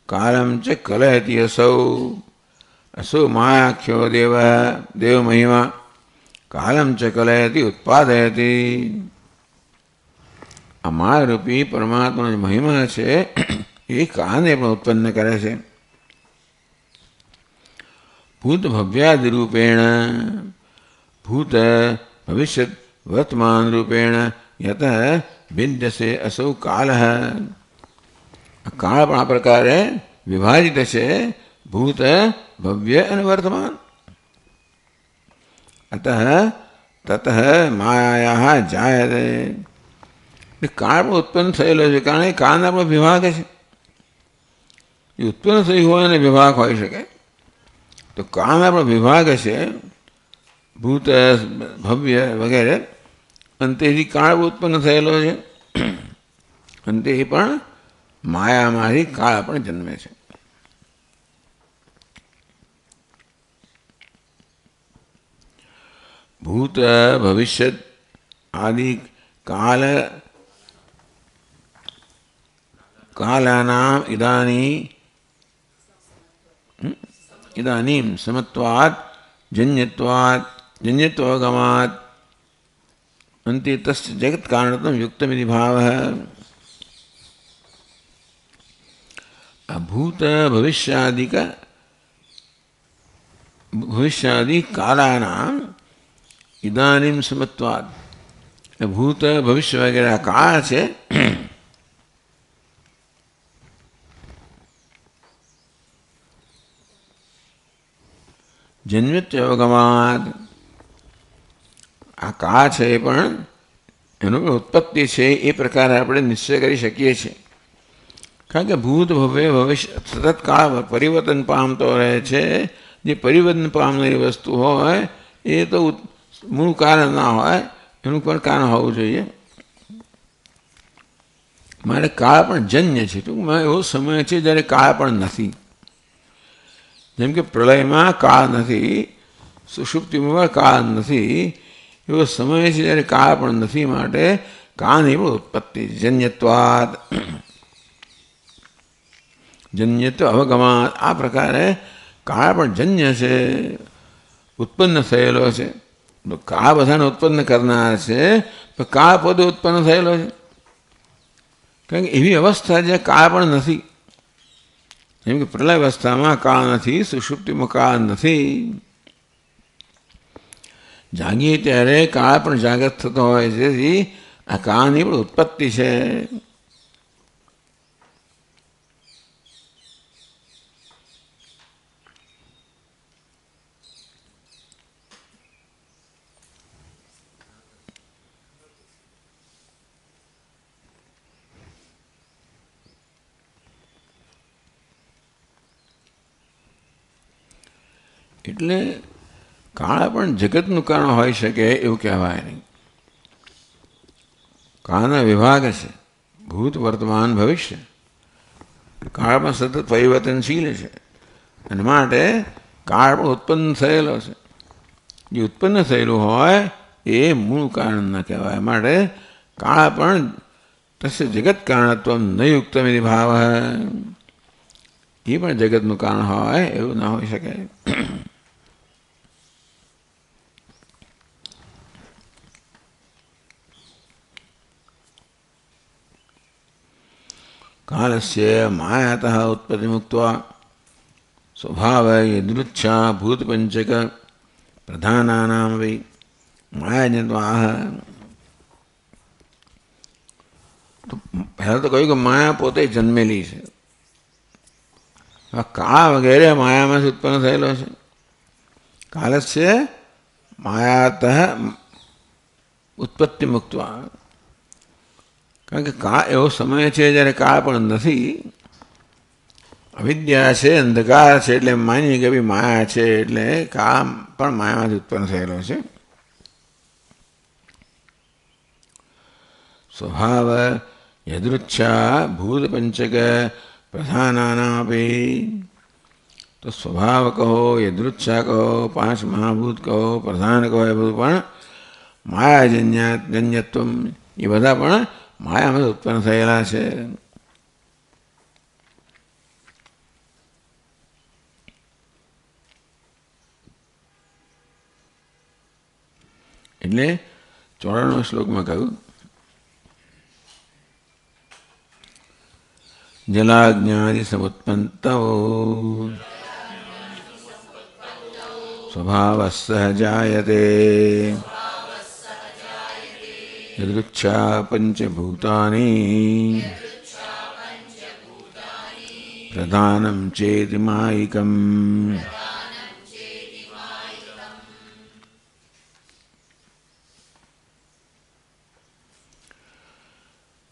કાલમ ચ કલયતી અસૌ. અસૌ માયાખ્યો દેવ દેવ મહિમા. કાલમ ચ કલયતી ઉત્પાદયતી. આ માયારૂપી પરમાત્માનો મહિમા છે એ કાળને પણ ઉત્પન્ન કરે છે. ભૂત ભવ્યાદિ રૂપેણ ભૂત ભવિષ્યત વર્તમાન રૂપેણ યત ભિદ્યસે અસૌ કાલ. કાળ પણ આ પ્રકારે વિભાજિત છે ભૂત ભવ્ય અને વર્તમાન. અતઃ તત માયા જાયતે. કાળ પણ ઉત્પન્ન થયેલો છે કારણ કે કાળના પણ વિભાગ છે. એ ઉત્પન્ન થયું હોય અને વિભાગ હોઈ શકે. તો કાળના પણ વિભાગ છે ભૂત ભવ્ય વગેરે. અંતેથી કાળ ઉત્પન્ન થયેલો છે અને તે પણ માયામાંથી કાળ પણ જન્મે છે. ભૂત ભવિષ્યત આદિ કાલ કાલાનામ ઇદાનીમ સમત્વાત જન્યત્વાત જન્યત્વગમાત અંતે તસ્ય જગત કારણત્વમ યુક્તમિતિ ભાવ. ભૂત ભવિષ્યાદિ કાલાનામ ઇદાનીમ સમત્વાત. ભૂત ભવિષ્ય વગેરે કાળ છે જન્મત્યવગમાત. આ કાળ છે એ પણ એનું ઉત્પત્તિ છે એ પ્રકારે આપણે નિશ્ચય કરી શકીએ છીએ. કારણ કે ભૂત ભવ્ય ભવિષ્ય સતત કાળ પરિવર્તન પામતો રહે છે. જે પરિવર્તન પામનારી વસ્તુ હોય એ તો મૂળ કારણ ના હોય, એનું પણ કારણ હોવું જોઈએ. મારે કાળ પણ જન્ય છે. ટૂંકમાં એવો સમય છે જ્યારે કાળ પણ નથી. જેમ કે પ્રલયમાં કાળ નથી, સુષુપ્તિમાં કાળ નથી, એવો સમય છે જ્યારે કાળ પણ નથી. માટે કાળની પણ ઉત્પત્તિ જન્યત્વાદ જન્યત્વ અવગમાત. આ પ્રકારે કાળ પણ જન્ય છે, ઉત્પન્ન થયેલો છે. તો કાળ બધાને ઉત્પન્ન કરનાર છે, તો કાળ પોતે ઉત્પન્ન થયેલો છે. કારણ કે એવી અવસ્થા જ્યાં કાળ પણ નથી. જેમ કે પ્રલય અવસ્થામાં કાળ નથી, સુષુપ્તિમાં કાળ નથી. જાગીએ ત્યારે કાળ પણ જાગૃત થતો હોય છે. આ કાળની પણ ઉત્પત્તિ છે. એટલે કાળ પણ જગતનું કારણ હોઈ શકે એવું કહેવાય નહીં. કાળના વિભાગ છે ભૂત વર્તમાન ભવિષ્ય. કાળમાં સતત પરિવર્તનશીલ છે અને માટે કાળ પણ ઉત્પન્ન થયેલો છે. જે ઉત્પન્ન થયેલું હોય એ મૂળ કારણ ન કહેવાય. માટે કાળ પણ તસ્ય જગત કારણત્વ ન યુક્તમિતિ ભાવ. એ પણ જગતનું કારણ હોય એવું ના હોઈ શકે. कालस्य मायातः उत्पत्तिमुक्त्वा स्वभाव यदृच्छा भूतपंचक प्रधानानां वै मायाजन्वाः. તો પહેલાં તો કહ્યું કે માયા પોતે જન્મેલી છે. કાળ વગેરે માયામાંથી ઉત્પન્ન થયેલો છે. કાલસ્ય માયાતઃ ઉત્પત્તિ મુક્ત્વા. કારણ કે કાળ એવો સમય છે જ્યારે કાળ પણ નથી. અવિદ્યા છે, અંધકાર છે, એટલે માની કે ભાઈ માયા છે, એટલે કાળ પણ માયામાંથી ઉત્પન્ન થયેલો છે. સ્વભાવ યદૃચ્છા ભૂત પંચક પ્રધાનાનાપી તો સ્વભાવ કહો, યદૃચ્છા કહો, પાંચ મહાભૂત કહો, પ્રધાન કહો, એ બધું પણ માયાજન્યત્વ, એ બધા પણ માયામાં ઉત્પન્ન થયેલા છે. એટલે 94 શ્લોકમાં કહ્યું, જલાજ્ઞાદિ સમુત્પન્નૌ સ્વભાવઃ સહજાયતે યદૃચ્છા પંચભૂતાની પ્રધાનમ ચેતિ માયિકમ.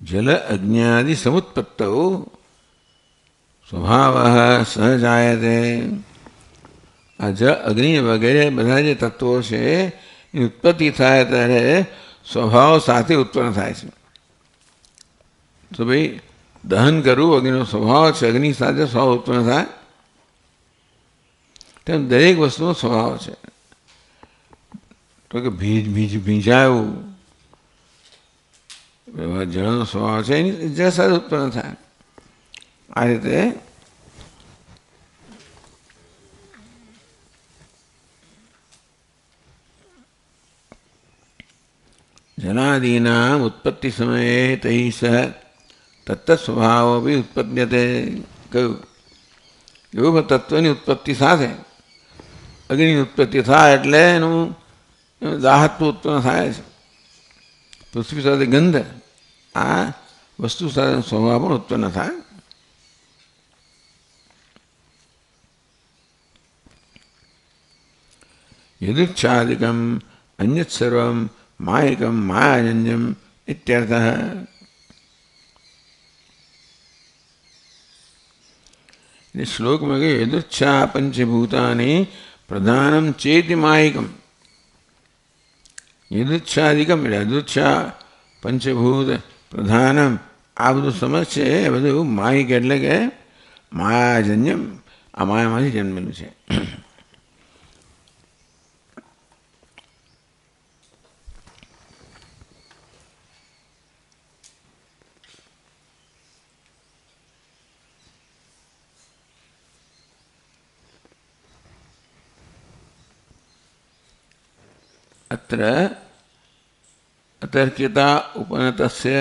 જલ અજ્ઞાદિ સમુત્પત્તૌ સ્વભાવ સહજાયતે. આ જળ, અગ્નિ વગેરે બધા જે તત્વો છે એની ઉત્પત્તિ થાય ત્યારે સ્વભાવ સાથે ઉત્પન્ન થાય છે. તો ભાઈ દહન કરવું અગ્નિનો સ્વભાવ છે, અગ્નિ સાથે સ્વભાવ ઉત્પન્ન થાય, તેમ દરેક વસ્તુનો સ્વભાવ છે. તો કે ભીંજાયું જળનો સ્વભાવ છે, એની જળ સાથે ઉત્પન્ન થાય. આ રીતે જલાદીનામ ઉત્પત્તિ સમયે તૈ સહ તત્ત સ્વભાવ બી ઉત્પદ્યતે. કહ્યું એવું તત્વની ઉત્પત્તિ સાથે અગ્નિની ઉત્પત્તિ થાય એટલે એનું દાહત્વ ઉત્પન્ન થાય છે. પૃથ્વી સાથે ગંધ, આ વસ્તુ સાથે સ્વભાવ પણ ઉત્પન્ન થાય. યદુચ્છાદિકમ અન્યત સર્વમ માયિકમ માયાજન્યમ ઇત્યર્થ. એટલે શ્લોકમાં કહ્યું યદુચ્છા પંચભૂતાની પ્રધાનમ ચેતિ માયિકમ. યદુચ્છાદિકમ એટલે યદુચ્છા પંચભૂત પ્રધાનમ, આ બધું સમજ છે એ બધું માયિક એટલે કે માયાજન્યમ, આ માયામાંથી જન્મેલું છે. अत्र अतर्क्यता उपनतस्य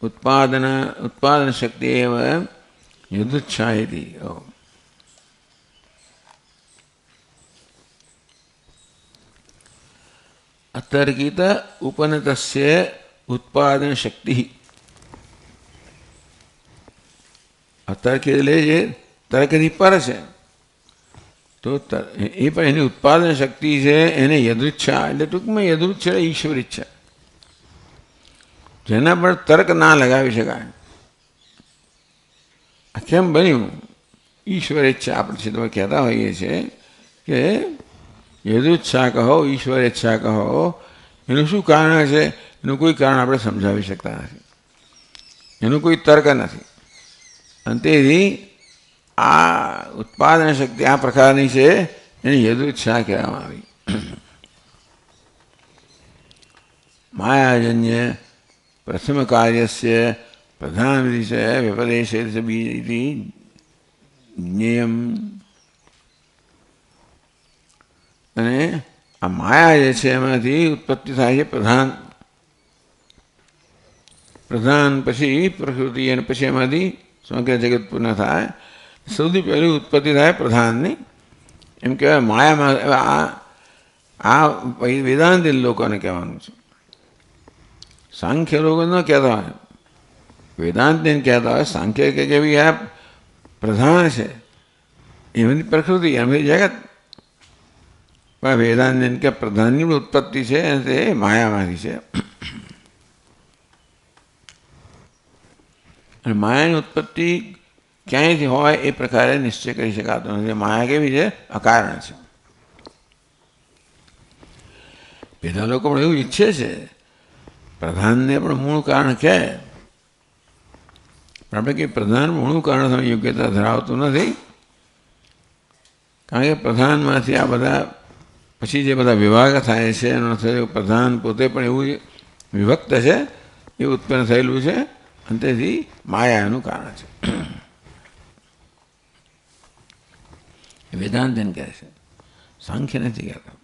उत्पादन शक्ति एव यदुच्छा इति. अतर्कित उपनतस्य उत्पादन शक्ति. અતર્ક એટલે જે તર્કથી પર છે, તો એ પણ એની ઉત્પાદન શક્તિ છે, એને યદૃચ્છા એટલે ટૂંકમાં યદૃચ્છા ઈશ્વર ઈચ્છા, જેના પર તર્ક ના લગાવી શકાય. આ કેમ બન્યું? ઈશ્વર ઈચ્છા. આપણે છે તમે કહેતા હોઈએ છીએ કે યદૃચ્છા કહો, ઈશ્વર ઈચ્છા કહો, એનું શું કારણ છે? એનું કોઈ કારણ આપણે સમજાવી શકતા નથી, એનું કોઈ તર્ક નથી. અને તેથી આ ઉત્પાદન શક્તિ આ પ્રકારની છે, એની યદૃચ્છા કહેવામાં આવી. માયાજન્ય પ્રથમ કાર્યસ્ય પ્રધાન વિધિ છે વ્યપદેશ જ્ઞેયમ. અને આ માયા જે છે એમાંથી ઉત્પત્તિ થાય છે પ્રધાન, પછી પ્રકૃતિ, અને પછી એમાંથી સમગ્ર જગત પૂર્ણ થાય. સૌથી પહેલી ઉત્પત્તિ થાય પ્રધાનની, એમ કહેવાય. માયામાં આ વેદાંતિ લોકોને કહેવાનું છે. સાંખ્ય લોકો ન કહેતા હોય, વેદાંતિને કહેતા હોય. સાંખ્ય કે કેવી આ પ્રધાન છે, એમની પ્રકૃતિ, એમની જગત. પણ વેદાંતિને કે પ્રધાનની ઉત્પત્તિ છે તે માયામાંથી છે. અને માયાની ઉત્પત્તિ ક્યાંયથી હોય એ પ્રકારે નિશ્ચય કરી શકાતો નથી. માયા કેવી છે? અકારણ છે. બધા લોકો પણ એવું ઈચ્છે છે પ્રધાનને પણ મૂળ કારણ કહે, પણ આપણે કંઈ પ્રધાન મૂળું કારણ થવાની યોગ્યતા ધરાવતું નથી, કારણ કે પ્રધાનમાંથી આ બધા પછી જે બધા વિભાગ થાય છે એનો પ્રધાન પોતે પણ એવું વિભક્ત છે, એ ઉત્પન્ન થયેલું છે, અને તેથી માયા એનું કારણ છે. વેદાંત એને કહે છે, સાંખ્ય નથી કહેતા.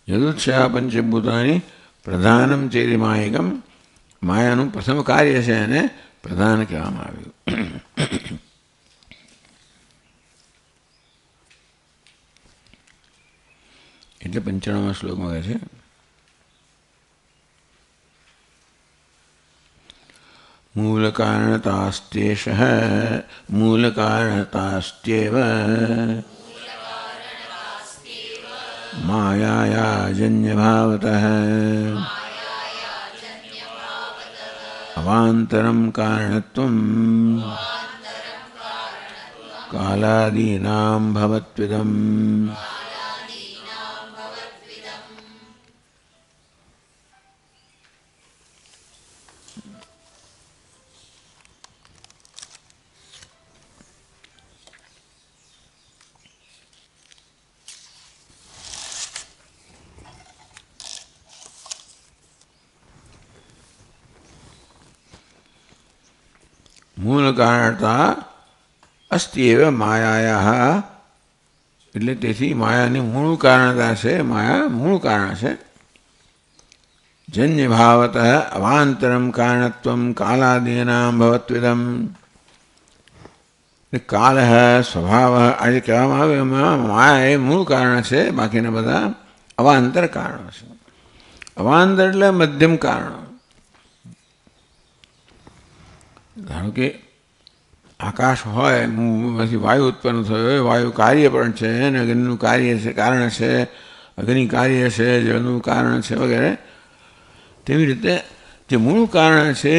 યદુચ્છા પંચભૂતાની પ્રધાનમ ચેરી માયકમ, માયાનું પ્રથમ કાર્ય છે એને પ્રધાન કહેવામાં આવ્યું. એટલે 95મા શ્લોકમાં કહે છે મૂળ કારણતાસ્તેષ મૂળ કારણતાસ્ત્યેવ માયાયાજન્ય ભાવતઃ અવાંતરમ કારણત્વમ કાલાદીનાં ભવત્વિદમ. મૂળ કારણતા અસ્તિ એવ માયાયા, એટલે તેથી માયાની મૂળ કારણતા છે, માયા મૂળ કારણ છે. જન્ય ભાવતઃ અવાંતરમ કારણત્વમ કાલાદીનાં ભવત્વિદમ. કાલ સ્વભાવ આજે કહેવામાં આવે એમાં માયા એ મૂળ કારણ છે, બાકીના બધા અવાંતર કારણો છે. અવાંતર એટલે મધ્યમ કારણો. ધારો કે આકાશ હોય, એમાંથી વાયુ ઉત્પન્ન થયો હોય, વાયુ કાર્ય પણ છે, અને અગ્નિનું કાર્ય છે, કારણ છે, અગ્નિ કાર્ય છે, જળનું કારણ છે વગેરે. તેવી રીતે જે મૂળ કારણ છે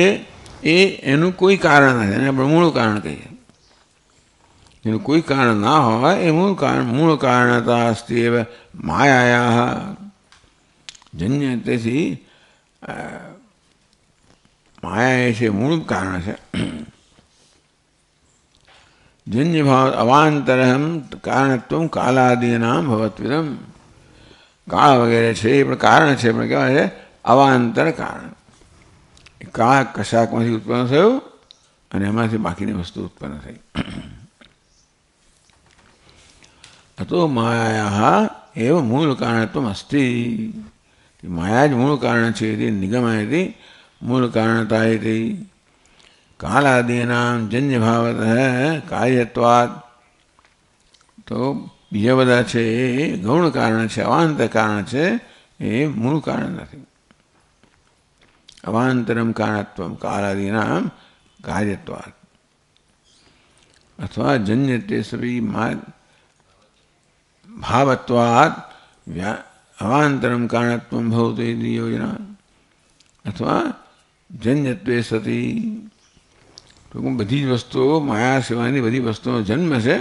એ એનું કોઈ કારણ નથી, એને આપણે મૂળ કારણ કહીએ. જેનું કોઈ કારણ ના હોય એ મૂળ કારણતા અસ્તિ એવ માયાયા જન્ય. તેથી માયા એ છે મૂળ કારણ છે. જન્ય ભાવ અવાંતરમ કારણત્વમ કાલાદીનાં ભવત્વિદમ. કાળ વગેરે છે એ પણ કારણ છે, પણ કહેવાય છે અવાંતર કારણ. કાળ કશાકમાંથી ઉત્પન્ન થયું અને એમાંથી બાકીની વસ્તુ ઉત્પન્ન થઈ. અતો માયા એવ મૂળ કારણત્વમ અસ્તિ. માયા જ મૂળ કારણ છે, નિગમાયતી મૂળ કારણતા હતી. કાલાદીનાં જન્ય ભાવત કાર્યત્વાદ. તો બીજા બધા છે એ ગૌણ કારણ છે, અવાંતર કારણ છે, એ મૂળ કારણ નથી. અવાંતરમ કારણત્વમ કાલાદીનાં કાર્યત્વાદ અથવા જન્યતે સભી ભાવત્વાદ અવાંતરમ કારણત્વમ ભવતુ ઇતિ યોજના અથવા જન્યત્વે સતી. બધી જ વસ્તુઓ માયા સિવાયની બધી વસ્તુનો જન્મ છે,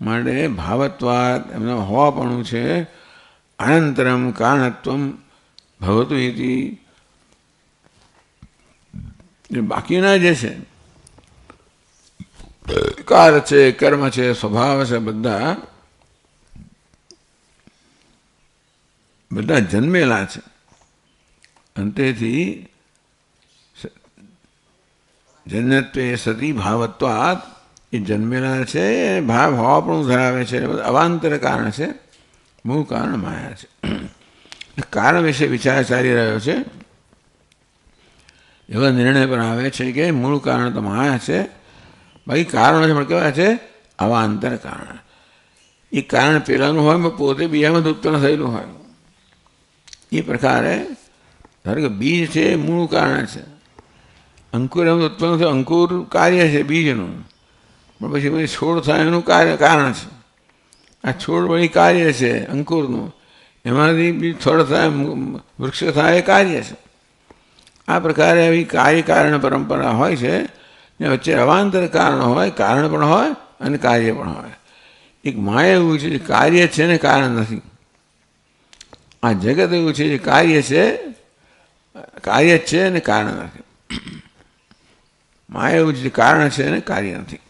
માટે ભાવત્વાદ એમના હોવાપણું છે. અનંતરમ કારણત્વમ ભવતુ ઇતિ. બાકીના જે છે કાર છે, કર્મ છે, સ્વભાવ છે, બધા જન્મેલા છે. અને તેથી જન્યત્વે સતી ભાવત્વાદ એ જન્મેલા છે, ભાવ હોવાપણું ધરાવે છે, અવાંતર કારણ છે, મૂળ કારણ માયા છે. કારણ વિશે વિચાર ચાલી રહ્યો છે. એવા નિર્ણય પર આવે છે કે મૂળ કારણ તો માયા છે, બાકી કારણો છે પણ કેવા છે અવાંતર કારણ. એ કારણ પેલાનું હોય પણ પોતે બીજામાં ઉત્પન્ન થયેલું હોય. એ પ્રકારે ધારો કે બીજ છે એ મૂળ કારણ છે, અંકુર એમ ઉત્પન્ન થયું, અંકુર કાર્ય છે બીજનું, પણ પછી છોડ થાય એનું કારણ છે. આ છોડ વળી કાર્ય છે અંકુરનું, એમાંથી બીજ ફળ થાય, વૃક્ષ થાય એ કાર્ય છે. આ પ્રકારે આવી કાર્યકારણ પરંપરા હોય છે ને વચ્ચે અવાંતર કારણ હોય, કારણ પણ હોય અને કાર્ય પણ હોય. એક માયા એવું છે જે કાર્ય છે ને કારણ નથી. આ જગત એવું છે જે કાર્ય છે, કાર્ય જ છે અને કારણ નથી. માયા એવું છે જે કારણ છે અને કાર્ય નથી.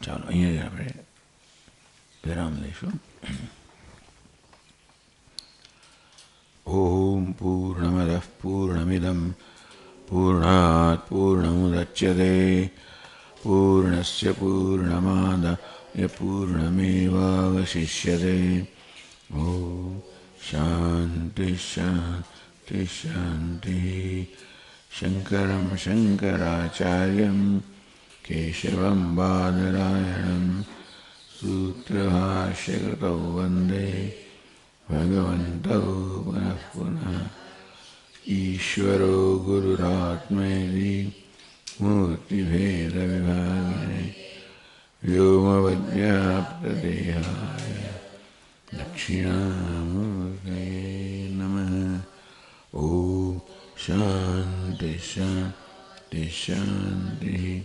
ચાલો અહીંયા જ આપણે વિરામ લઈશું. ઓમ પૂર્ણમદઃ પૂર્ણમિદં પૂર્ણાત પૂર્ણમુદચ્યતે પૂર્ણસ્ય પૂર્ણમાદાય પૂર્ણમેવાવશિષ્યતે. ઓમ શાંતિ શાંતિ શાંતિ. શંકરં શંકરાચાર્યં કેશવં બાદરાયણં સૂત્રભાષ્યકૃતૌ વંદે ભગવन्तौ પુનઃ પુનઃ. ઈશ્વરો ગુરુરાત્મેતિ મૂર્તિભેદવિભાગિને વ્યોમવદ્વ્યાપ્તદેહાય દક્ષિણામૂર્તયે નમઃ. ઓમ શાંતિ શાંતિ શાંતિ.